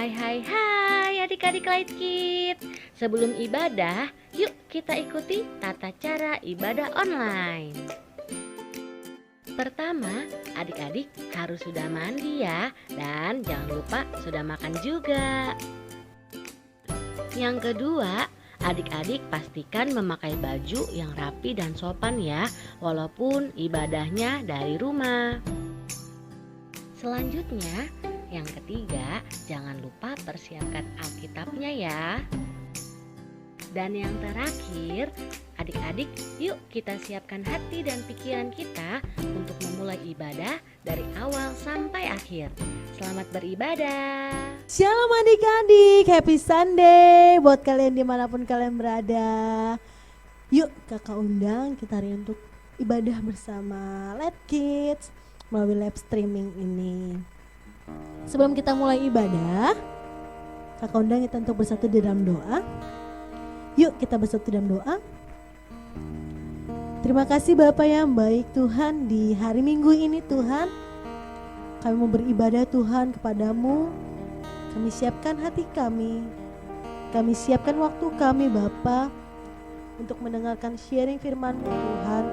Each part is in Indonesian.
Hai adik-adik Light Kids. Sebelum ibadah, yuk kita ikuti tata cara ibadah online. Pertama, adik-adik harus sudah mandi ya. Dan jangan lupa sudah makan juga. Yang kedua, adik-adik pastikan memakai baju yang rapi dan sopan ya, walaupun ibadahnya dari rumah. Selanjutnya, yang ketiga, jangan lupa persiapkan Alkitabnya ya. Dan yang terakhir, adik-adik yuk kita siapkan hati dan pikiran kita untuk memulai ibadah dari awal sampai akhir. Selamat beribadah. Shalom adik-adik, happy Sunday buat kalian dimanapun kalian berada. Yuk kakak undang kita hari untuk ibadah bersama Light Kids melalui live streaming ini. Sebelum kita mulai ibadah, kakak undang kita untuk bersatu di dalam doa. Yuk kita bersatu dalam doa. Terima kasih Bapa yang baik Tuhan, di hari Minggu ini Tuhan kami mau beribadah Tuhan kepadamu. Kami siapkan hati kami siapkan waktu kami Bapa untuk mendengarkan sharing firman-Mu Tuhan,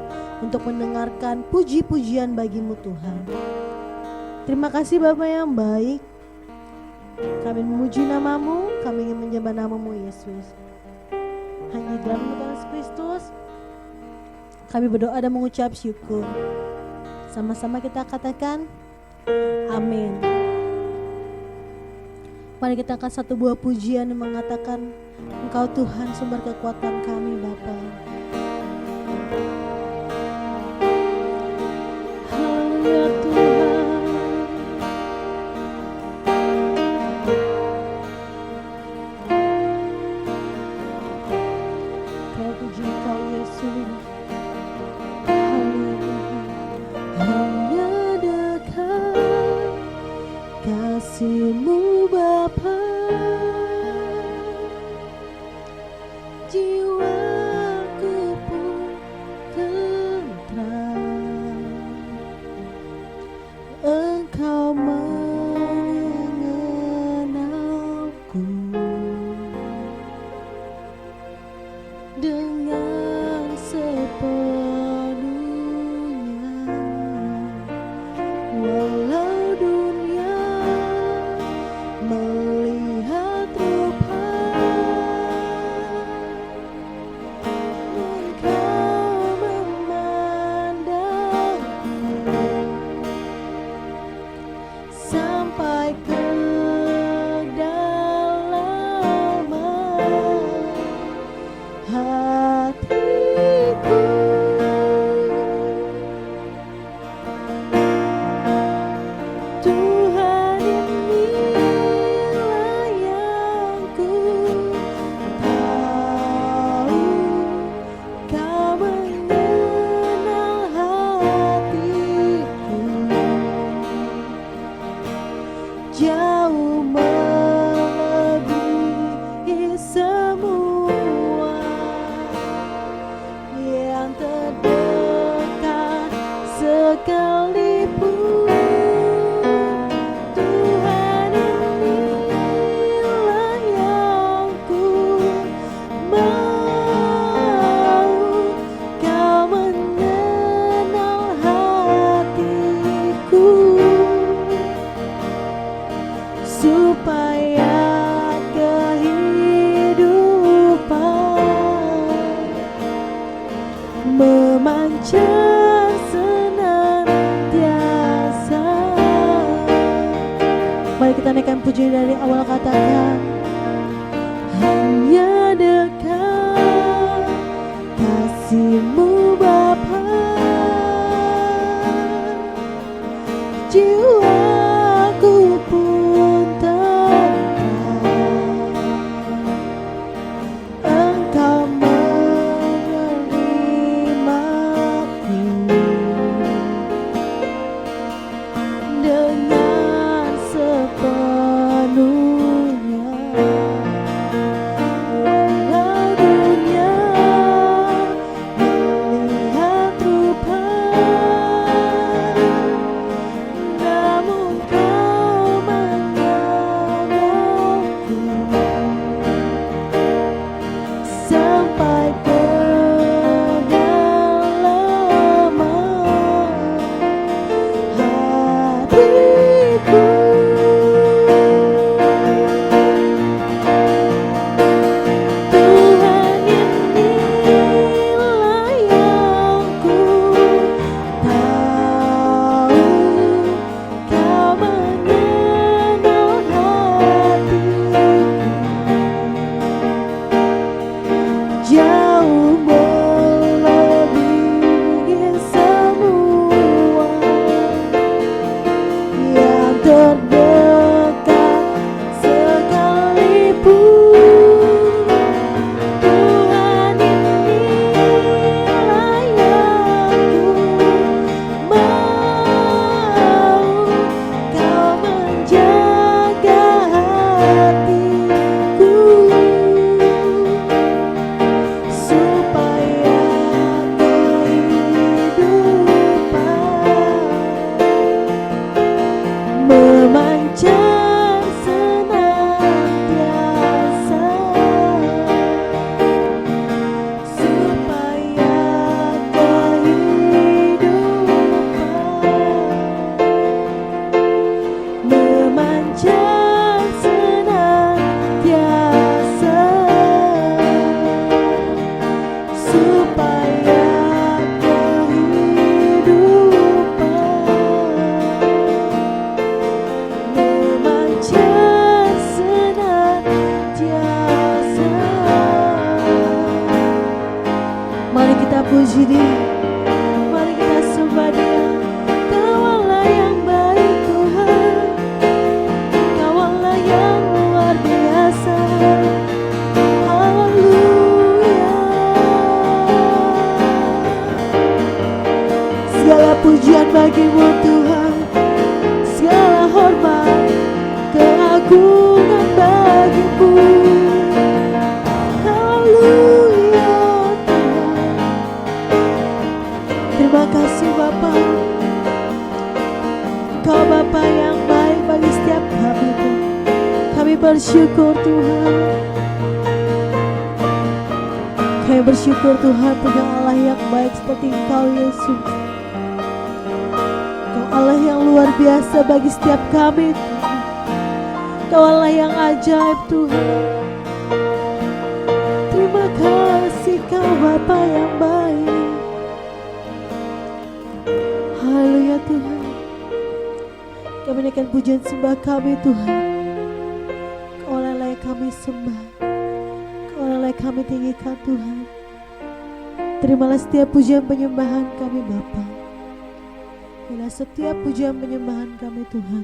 untuk mendengarkan puji-pujian bagimu Tuhan. Terima kasih Bapa yang baik. Kami memuji namamu, kami ingin menyembah namamu Yesus. Hanya dalam nama Tuhan Yesus Kristus kami berdoa dan mengucap syukur. Sama-sama kita katakan amin. Mari kita angkat satu buah pujian yang mengatakan, Engkau Tuhan sumber kekuatan kami Bapa. Haleluya Tuhan. Kau puji Engkau Yesus. Haleluya. Hanya dekat kasih-Mu Bapa, jiwaku pun tentram. Engkau mengenalku dengan sepenuhnya. Walau dunia melihat rupa, Engkau memandangku sampai ke kedalaman hatiku. Tuhan inilah yang ku tahu, Kau mengenal hatiku jauh melebihi semua yang terdekat sekalipun. Tuhan inilah yang ku mau, Kau mengenal hatiku supaya kehidupan memancar senantiasa. Mari kita naikkan pujian dari awal, katakan hanya dekat kasih-Mu Bapa, jiwaku pun tentram. Engkau menerimaku dengan sepenuhnya. jauh melebihi semua yang terdekat sekalipun. Tuhan, inilah yang ku mau, Kau menjaga hatiku supaya kehidupan memancar senantiasa, supaya kehidupan memancar senantiasa, supaya kehidupan memancar senantiasa. Mari kita puji Dia, mari kita sembah Dia. Kaulah yang baik Tuhan, Kaulah yang luar biasa. Haleluya. Segala pujian bagi-Mu Tuhan, segala hormat, keagungan bagi-Mu. Haleluya Tuhan. Terima kasih Bapa, Engkau Bapa yang baik bagi setiap kami Tuhan. Kami bersyukur Tuhan, kami bersyukur Tuhan punya Allah yang baik seperti Engkau Yesus. Engkau Allah yang luar biasa bagi setiap kami Tuhan. Engkau Allah yang ajaib Tuhan. Terima kasih Kau Bapa yang baik. Haleluya Tuhan. Kami naikkan pujian sembah kami Tuhan. Kau Allah yang kami sembah, Kau Allah yang kami tinggikan Tuhan. Terimalah setiap pujian penyembahan kami Bapa. Bila setiap pujian penyembahan kami Tuhan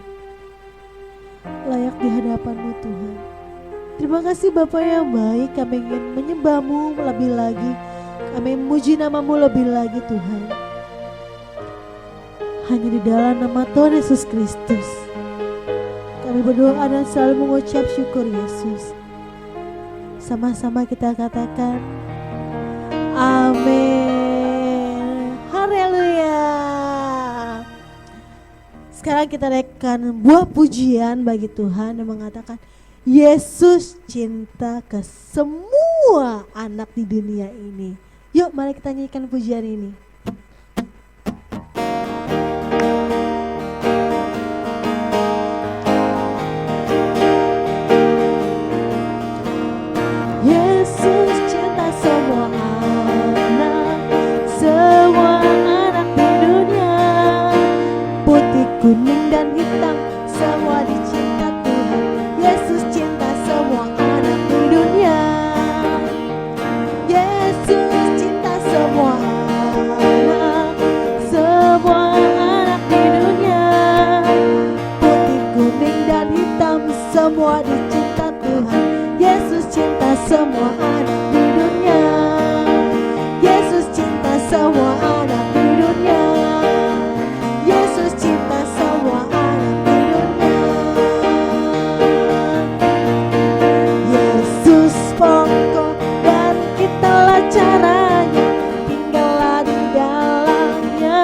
layak di hadapan-Mu Tuhan. Terima kasih Bapa yang baik. Kami ingin menyembah-Mu lebih lagi, kami memuji nama-Mu lebih lagi Tuhan. Hanya di dalam nama Tuhan Yesus Kristus kami berdoa dan selalu mengucap syukur Yesus. Sama-sama kita katakan amin. Haleluya. Sekarang kita naikkan buah pujian bagi Tuhan yang mengatakan Yesus cinta ke semua anak di dunia ini. Yuk mari kita nyanyikan pujian ini. Yesus cinta semua anak di dunia. Putih, kuning dan hitam semua dicinta Tuhan. Yesus cinta semua anak di dunia. Yesus cinta semua anak di dunia. Putih, kuning dan hitam semua dicinta Tuhan. Yesus cinta semua anak di dunia. Yesus cinta semua anak di dunia. Yesus cinta semua anak di dunia. Yesus pokok dan kitalah caranya, tinggallah di dalamnya.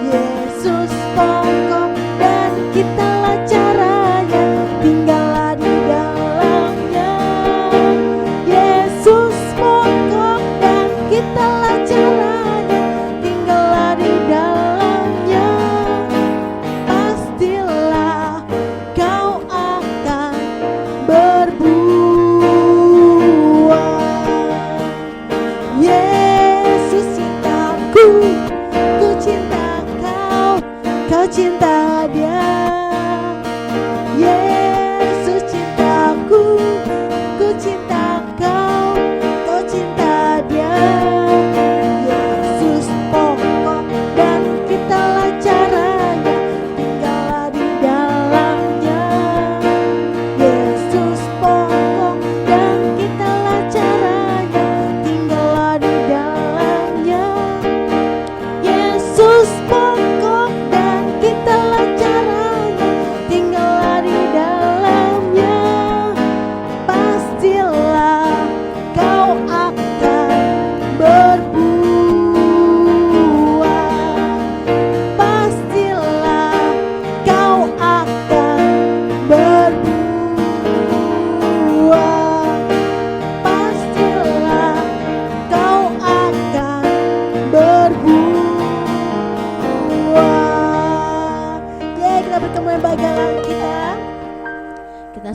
Yesus pokok dan kitalah caranya, tinggallah di dalamnya. Yesus pokok dan kitalah caranya, tinggallah di dalamnya. Pastilah kau akan berbuah.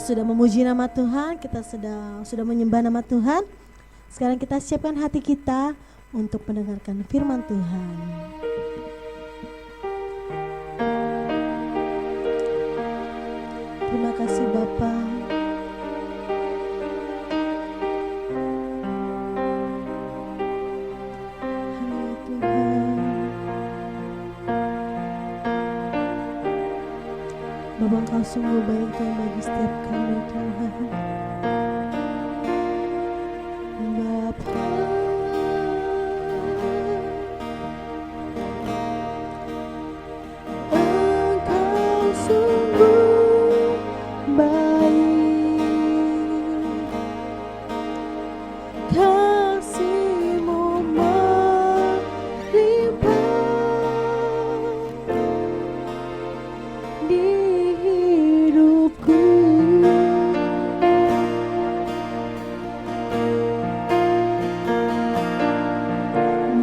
sudah memuji nama Tuhan, kita sudah menyembah nama Tuhan. Sekarang kita siapkan hati kita untuk mendengarkan firman Tuhan. Terima kasih Bapa. Haleluya Tuhan. Bapa, Engkau sungguh baik Tuhan bagi setiap kami Tuhan. Bapa, Engkau sungguh baik, kasih-Mu melimpah di hidupku.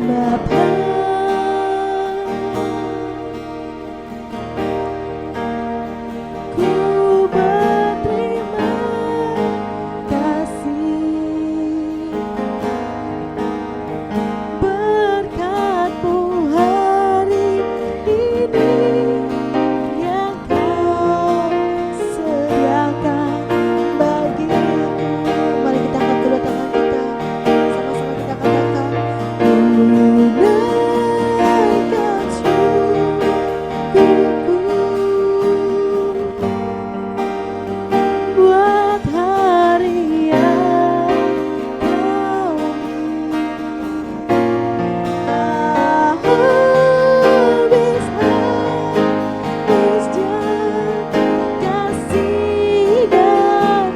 Bapa, ku berterima kasih berkat-Mu hari ini yang Kau sediakan bagiku. Mari kita angkat kedua tangan kita, sama-sama kita katakan, menaikkan syukurku buat hari yang Kau habis kasih dan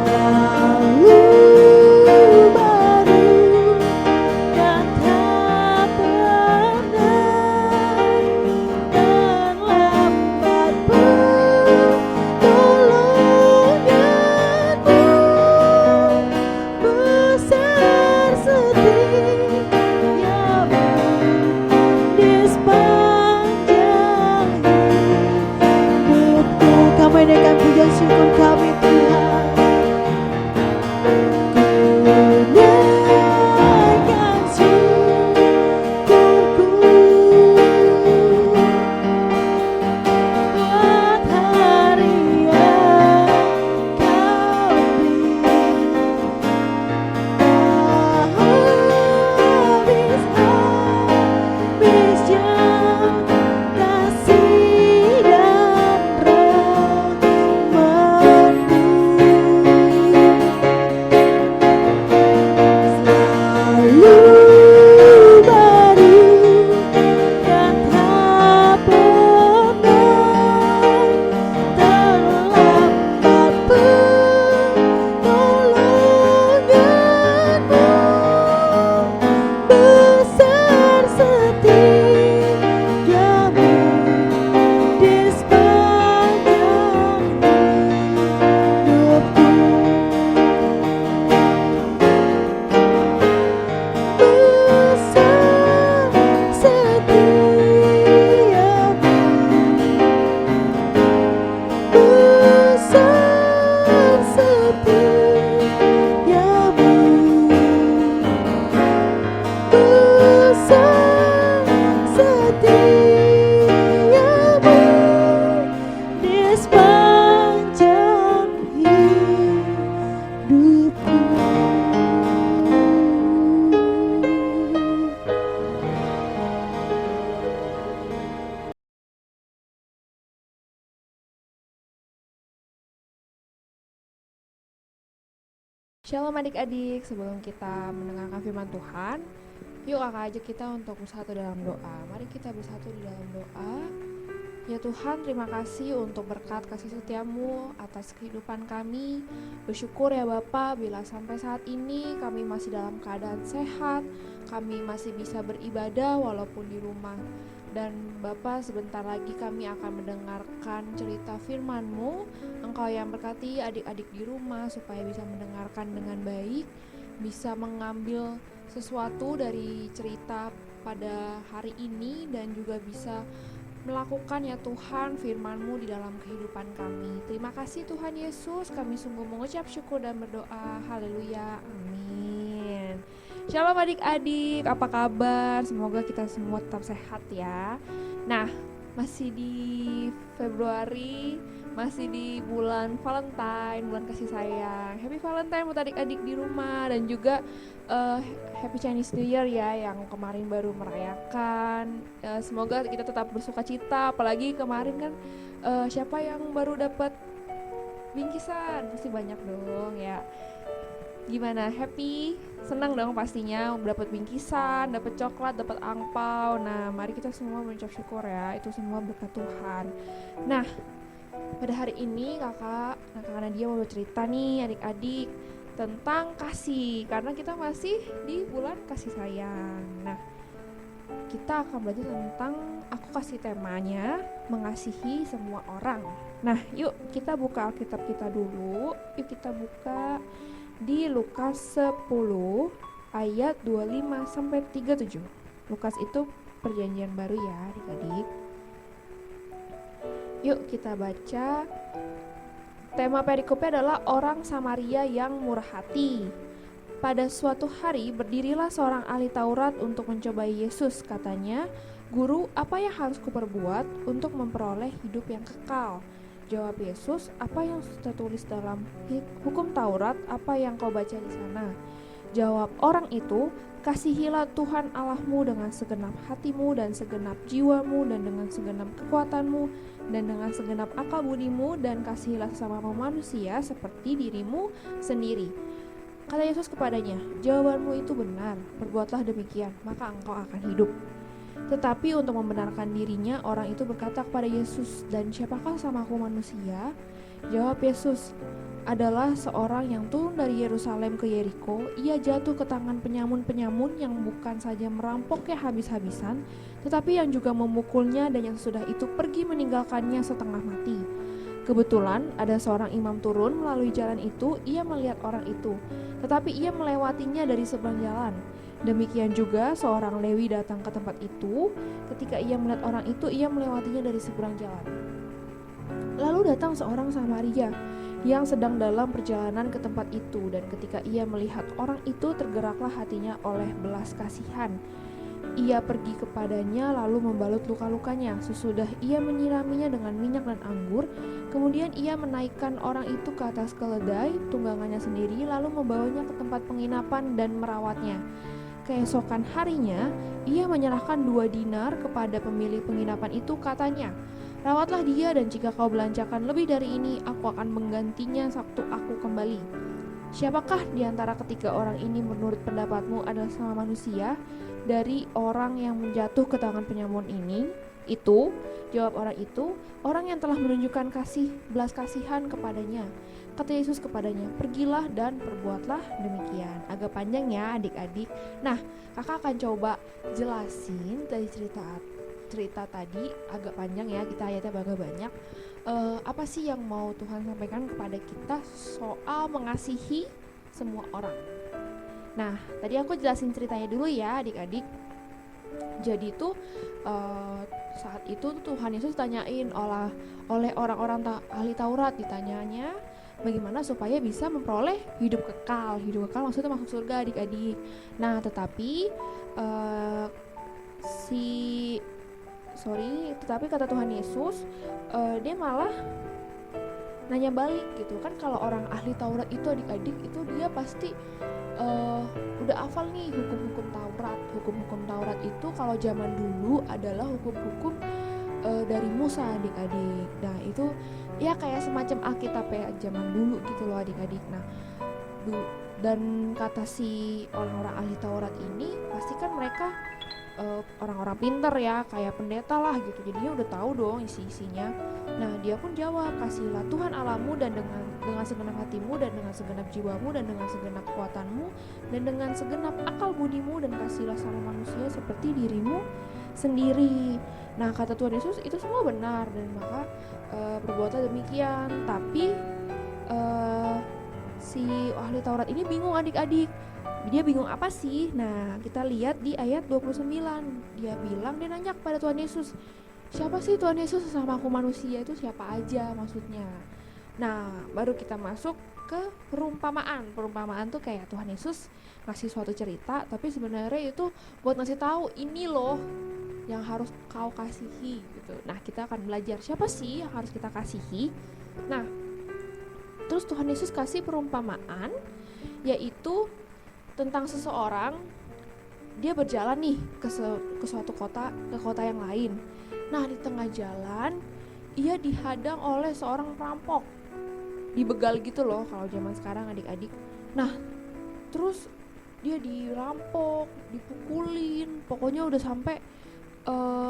rahmat-Mu selalu baru dan tak pernah, dan lambat pertolongan-Mu, besar setiamu di sepanjang hidupku. Kami naikkan pujian syukur kami Tuhan. Naikkan syukurku buat hari yang Kau beri. Habis-habisnya kasih dan rahmat-Mu selalu baru dan tak pernah, terlambat pertolongan-Mu, besar setiamu di sepanjang hidupku. Besar setiamu, besar setiamu, besar setiamu di sepanjang hidupku. Shalom adik-adik, sebelum kita mendengarkan firman Tuhan, yuk kakak ajak kita untuk bersatu dalam doa. Mari kita bersatu di dalam doa. Ya Tuhan, terima kasih untuk berkat kasih setia-Mu atas kehidupan kami. Bersyukur ya Bapa, bila sampai saat ini kami masih dalam keadaan sehat, kami masih bisa beribadah walaupun di rumah. Dan Bapa, sebentar lagi kami akan mendengarkan cerita firman-Mu. Engkau yang berkati adik-adik di rumah supaya bisa mendengarkan dengan baik, bisa mengambil sesuatu dari cerita pada hari ini dan juga bisa melakukan ya Tuhan firman-Mu di dalam kehidupan kami. Terima kasih Tuhan Yesus, kami sungguh mengucap syukur dan berdoa. Haleluya, amin. Shalom adik-adik, apa kabar? Semoga kita semua tetap sehat ya. Nah, masih di Februari, masih di bulan Valentine, bulan kasih sayang. Happy Valentine buat adik-adik di rumah, dan juga Happy Chinese New Year ya yang kemarin baru merayakan. Semoga kita tetap bersuka cita, apalagi kemarin kan siapa yang baru dapat bingkisan? Pasti banyak dong ya. Gimana, happy? Senang dong pastinya dapat bingkisan, dapat coklat, dapat angpau. Nah, mari kita semua mengucap syukur ya, itu semua berkat Tuhan. Nah, pada hari ini kakak Nadia mau bercerita nih adik-adik tentang kasih, karena kita masih di bulan kasih sayang. Nah, kita akan belajar tentang, aku kasih temanya, mengasihi semua orang. Nah, yuk kita buka Alkitab kita dulu. Yuk kita buka di Lukas 10 ayat 25 sampai 37. Lukas itu perjanjian baru ya adik-adik. Yuk kita baca. Tema perikopnya adalah orang Samaria yang murah hati. Pada suatu hari berdirilah seorang ahli Taurat untuk mencobai Yesus. Katanya, "Guru, apa yang harus kuperbuat untuk memperoleh hidup yang kekal?" Jawab Yesus, "Apa yang tertulis dalam hukum Taurat? Apa yang kau baca di sana?" Jawab orang itu, "Kasihilah Tuhan Allahmu dengan segenap hatimu dan segenap jiwamu dan dengan segenap kekuatanmu dan dengan segenap akal budimu, dan kasihilah sesamamu manusia seperti dirimu sendiri." Kata Yesus kepadanya, "Jawabanmu itu benar, perbuatlah demikian, maka engkau akan hidup." Tetapi untuk membenarkan dirinya, orang itu berkata kepada Yesus, "Dan siapakah sesamaku manusia?" Jawab Yesus, "Adalah seorang yang turun dari Yerusalem ke Yeriko. Ia jatuh ke tangan penyamun-penyamun yang bukan saja merampoknya habis-habisan, tetapi yang juga memukulnya, dan yang sudah itu pergi meninggalkannya setengah mati. Kebetulan ada seorang imam turun melalui jalan itu. Ia melihat orang itu, tetapi ia melewatinya dari seberang jalan. Demikian juga seorang Lewi datang ke tempat itu. Ketika ia melihat orang itu, ia melewatinya dari seberang jalan. Lalu datang seorang Samaria yang sedang dalam perjalanan ke tempat itu, dan ketika ia melihat orang itu, tergeraklah hatinya oleh belas kasihan. Ia pergi kepadanya lalu membalut luka-lukanya. Sesudah ia menyiraminya dengan minyak dan anggur, kemudian ia menaikkan orang itu ke atas keledai tunggangannya sendiri, lalu membawanya ke tempat penginapan dan merawatnya. Keesokan harinya, ia menyerahkan 2 dinar kepada pemilik penginapan itu. Katanya, "Rawatlah dia, dan jika kau belanjakan lebih dari ini, aku akan menggantinya waktu aku kembali." Siapakah di antara ketiga orang ini menurut pendapatmu adalah sama manusia dari orang yang menjatuh ke tangan penyamun ini? Itu, jawab orang itu, orang yang telah menunjukkan belas kasihan kepadanya. Kata Yesus kepadanya, "Pergilah dan perbuatlah demikian." Agak panjang ya adik-adik. Nah, kakak akan coba jelasin dari cerita tadi, agak panjang ya, kita ayatnya agak banyak. Apa sih yang mau Tuhan sampaikan kepada kita soal mengasihi semua orang? Nah, tadi aku jelasin ceritanya dulu ya adik-adik. Jadi tuh saat itu Tuhan Yesus tanyain oleh orang-orang ahli Taurat, ditanyanya bagaimana supaya bisa memperoleh hidup kekal. Hidup kekal maksudnya masuk surga adik-adik. Nah, tetapi tetapi kata Tuhan Yesus, dia malah nanya balik gitu kan. Kalau orang ahli Taurat itu adik-adik itu dia pasti udah hafal nih hukum-hukum Taurat. Hukum-hukum Taurat itu kalau zaman dulu adalah hukum-hukum dari Musa adik-adik. Nah itu ya kayak semacam Alkitab ya zaman dulu gitu loh adik-adik. Nah dan kata si orang-orang ahli Taurat ini pasti kan mereka orang-orang pintar ya, kayak pendeta lah gitu, jadinya udah tahu dong isi-isinya. Nah dia pun jawab, "Kasihilah Tuhan Allahmu dan dengan segenap hatimu dan dengan segenap jiwamu dan dengan segenap kekuatanmu dan dengan segenap akal budimu, dan kasihilah sama manusia seperti dirimu sendiri." Nah kata Tuhan Yesus itu semua benar, dan maka perbuatlah demikian. Tapi si ahli Taurat ini bingung adik-adik. Dia bingung apa sih? Nah, kita lihat di ayat 29. Dia nanya kepada Tuhan Yesus, siapa sih Tuhan Yesus? Sesama aku manusia itu siapa aja maksudnya. Nah, baru kita masuk ke perumpamaan. Perumpamaan tuh kayak Tuhan Yesus ngasih suatu cerita, tapi sebenarnya itu buat ngasih tahu ini loh yang harus kau kasihi gitu. Nah, kita akan belajar siapa sih yang harus kita kasihi. Nah, terus Tuhan Yesus kasih perumpamaan, yaitu tentang seseorang, dia berjalan nih ke suatu kota, ke kota yang lain. Nah, di tengah jalan ia dihadang oleh seorang perampok, dibegal gitu loh kalau zaman sekarang adik-adik. Nah, terus dia dirampok, dipukulin, pokoknya udah sampai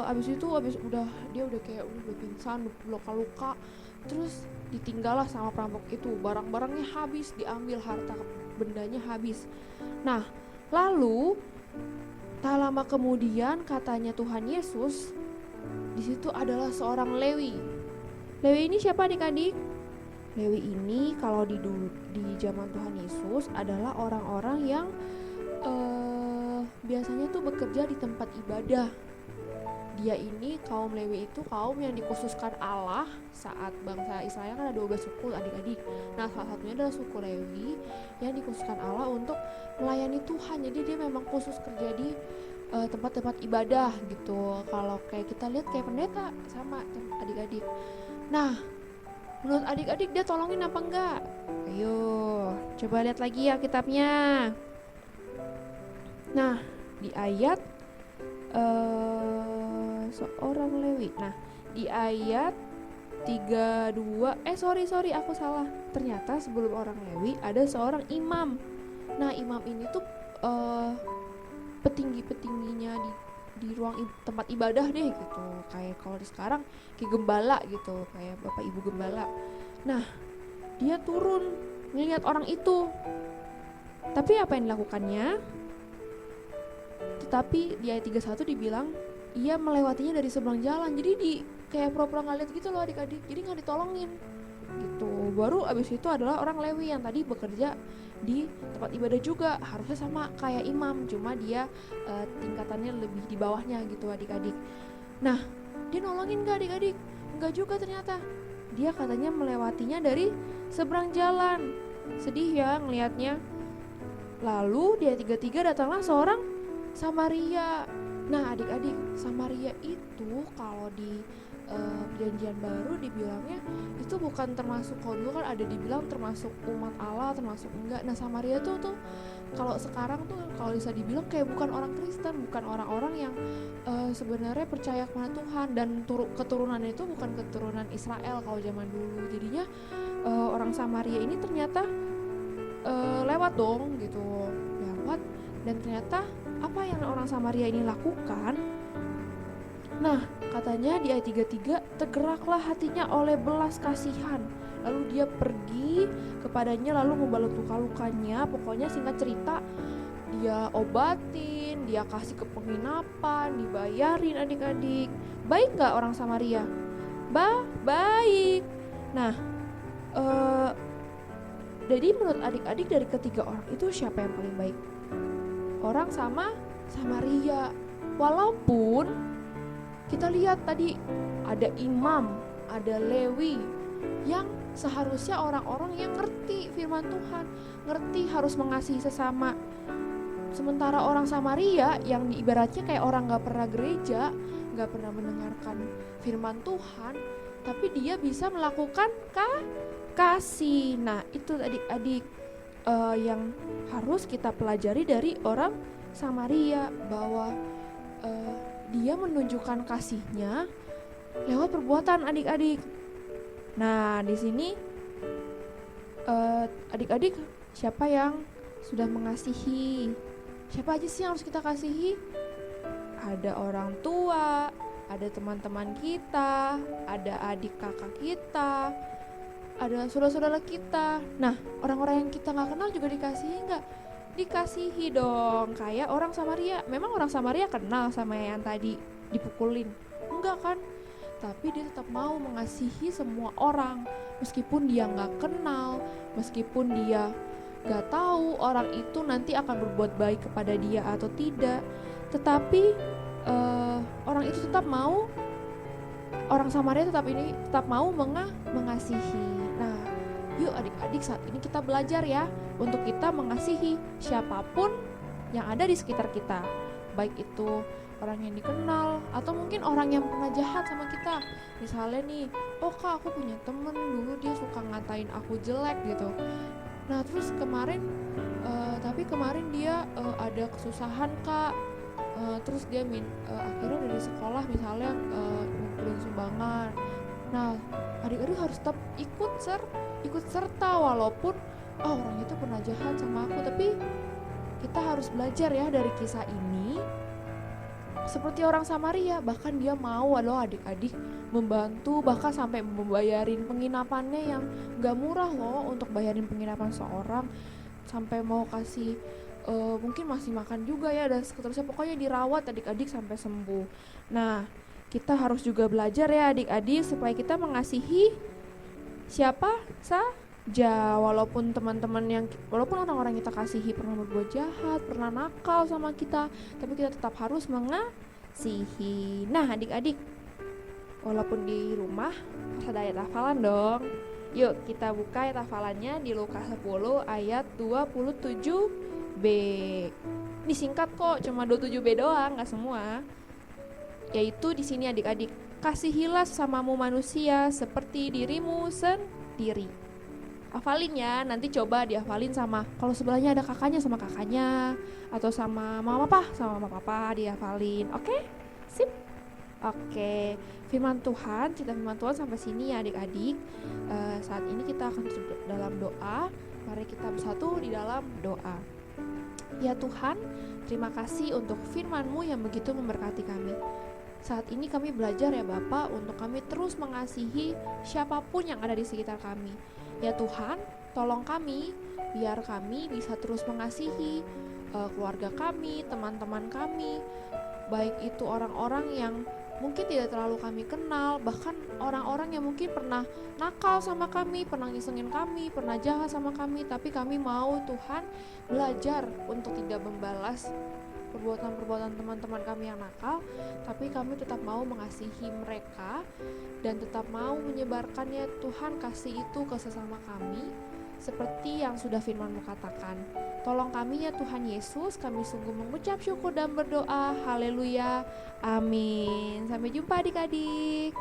abis udah dia udah kayak udah pingsan, luka-luka. Terus ditinggallah sama perampok itu, barang-barangnya habis, diambil harta bendanya habis. Nah, lalu tak lama kemudian katanya Tuhan Yesus di situ adalah seorang Lewi. Lewi ini siapa adik-adik? Lewi ini kalau di zaman Tuhan Yesus adalah orang-orang yang biasanya tuh bekerja di tempat ibadah. Dia ini, kaum Lewi itu kaum yang dikhususkan Allah saat bangsa Israel kan ada 12 suku adik-adik. Nah, salah satunya adalah suku Lewi yang dikhususkan Allah untuk melayani Tuhan. Jadi dia memang khusus kerja di tempat-tempat ibadah gitu. Kalau kayak kita lihat kayak pendeta sama adik-adik. Nah, menurut adik-adik dia tolongin apa enggak? Ayo, coba lihat lagi ya kitabnya. Nah, di ayat seorang Lewi. Nah, di ayat 32, sorry aku salah. Ternyata sebelum orang Lewi ada seorang imam. Nah, imam ini tuh petinggi-petingginya di ruang tempat ibadah deh gitu. Kayak kalau di sekarang kayak gembala gitu, kayak bapak ibu gembala. Nah, dia turun ngelihat orang itu. Tapi apa yang dilakukannya? Tetapi di ayat 31 dibilang ia melewatinya dari seberang jalan. Jadi di kayak pura-pura nggak lihat gitu loh adik-adik. Jadi nggak ditolongin gitu. Baru abis itu adalah orang Lewi yang tadi bekerja di tempat ibadah juga, harusnya sama kayak imam, cuma dia tingkatannya lebih di bawahnya gitu adik-adik. Nah, dia nolongin gak adik-adik? Enggak juga ternyata. Dia katanya melewatinya dari seberang jalan. Sedih ya ngelihatnya. Lalu di ayat 33 datanglah seorang Samaria. Nah, adik-adik, Samaria itu kalau di perjanjian baru dibilangnya itu bukan termasuk, kalau dulu kan ada dibilang termasuk umat Allah, termasuk enggak. Nah, Samaria tuh kalau sekarang tuh kalau bisa dibilang kayak bukan orang Kristen, bukan orang-orang yang sebenarnya percaya kepada Tuhan, dan keturunannya itu bukan keturunan Israel kalau zaman dulu. Jadinya orang Samaria ini ternyata lewat dong gitu, lewat. Dan ternyata apa yang orang Samaria ini lakukan? Nah, katanya di ayat 33, tergeraklah hatinya oleh belas kasihan. Lalu dia pergi kepadanya lalu membalut luka-lukanya. Pokoknya singkat cerita, dia obatin, dia kasih ke penginapan, dibayarin adik-adik. Baik gak orang Samaria? Baik. Nah, jadi menurut adik-adik dari ketiga orang itu siapa yang paling baik? Orang Samaria. Walaupun kita lihat tadi ada imam, ada Lewi yang seharusnya orang-orang yang ngerti firman Tuhan, ngerti harus mengasihi sesama. Sementara orang Samaria yang ibaratnya kayak orang gak pernah gereja, gak pernah mendengarkan firman Tuhan, tapi dia bisa melakukan kasih. Nah, itu adik-adik yang harus kita pelajari dari orang Samaria, bahwa dia menunjukkan kasihnya lewat perbuatan adik-adik. Nah, di sini adik-adik siapa yang sudah mengasihi? Siapa aja sih yang harus kita kasihi? Ada orang tua, ada teman-teman kita, ada adik kakak kita, ada saudara-saudara kita. Nah, orang-orang yang kita gak kenal juga dikasihi gak? Dikasihi dong, kayak orang Samaria. Memang orang Samaria kenal sama yang tadi dipukulin? Enggak kan? Tapi dia tetap mau mengasihi semua orang, meskipun dia gak kenal, meskipun dia gak tahu orang itu nanti akan berbuat baik kepada dia atau tidak. Tetapi orang itu tetap mau, orang Samaria tetap mau mengasihi. Nah, yuk adik-adik, saat ini kita belajar ya untuk kita mengasihi siapapun yang ada di sekitar kita, baik itu orang yang dikenal atau mungkin orang yang pernah jahat sama kita. Misalnya nih, oh kak, aku punya temen dulu dia suka ngatain aku jelek gitu. Nah terus kemarin dia ada kesusahan kak. Terus dia akhirnya dari sekolah misalnya ngumpulin sumbangan. Nah adik-adik harus tetap ikut serta walaupun orang itu pernah jahat sama aku, tapi kita harus belajar ya dari kisah ini. Seperti orang Samaria, bahkan dia mau adik-adik membantu, bahkan sampai membayarin penginapannya yang gak murah loh untuk bayarin penginapan seorang, sampai mau kasih mungkin masih makan juga ya, dan seterusnya, pokoknya dirawat adik-adik sampai sembuh. Nah kita harus juga belajar ya adik-adik supaya kita mengasihi siapa saja, walaupun orang-orang yang kita kasihi pernah berbuat jahat, pernah nakal sama kita, tapi kita tetap harus mengasihi. Nah adik-adik, walaupun di rumah harus ada ayat hafalan dong. Yuk kita buka ayat hafalannya di Lukas 10 ayat 27b. Ini singkat kok, cuma 27b doang, gak semua. Yaitu di sini adik-adik, kasihilah sesamamu manusia seperti dirimu sendiri. Hafalin ya, nanti coba dihafalin sama, kalau sebelahnya ada kakaknya sama kakaknya, atau sama mama papa sama mama papa, dihafalin. Oke? Sip. Oke, firman Tuhan, cerita firman Tuhan sampai sini ya adik-adik. Saat ini kita akan dalam doa. Mari kita bersatu di dalam doa. Ya Tuhan, terima kasih untuk firman-Mu yang begitu memberkati kami. Saat ini kami belajar ya Bapak, untuk kami terus mengasihi siapapun yang ada di sekitar kami. Ya Tuhan, tolong kami, biar kami bisa terus mengasihi keluarga kami, teman-teman kami, baik itu orang-orang yang mungkin tidak terlalu kami kenal, bahkan orang-orang yang mungkin pernah nakal sama kami, pernah ngisengin kami, pernah jahat sama kami, tapi kami mau Tuhan belajar untuk tidak membalas perbuatan-perbuatan teman-teman kami yang nakal, tapi kami tetap mau mengasihi mereka dan tetap mau menyebarkannya Tuhan kasih itu ke sesama kami, seperti yang sudah firman-Mu katakan. Tolong kami ya Tuhan Yesus, kami sungguh mengucap syukur dan berdoa. Haleluya, amin. Sampai jumpa adik-adik.